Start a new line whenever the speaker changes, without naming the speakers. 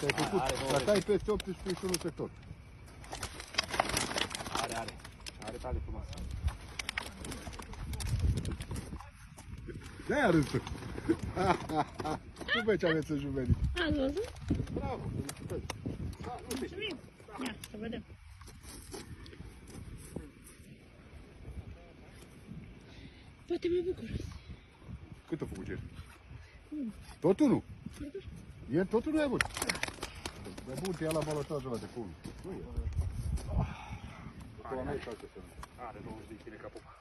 Dacă ai făcut, dacă ai peste 18 și unul se tot.
Are tale frumoasă.
De-aia râsă. Nu vezi ce aveți în juvenil.
Ați văzut?
Bravo, felicitări.
Mulțumim. Ia, să vedem. Poate mai bucuros.
Cât a făcut ieri? Tot unul? Ieri tot unul ai avut? De bun, te ia la balotajul ăla de pun. Nu e.
Are 20 de kg ca popa.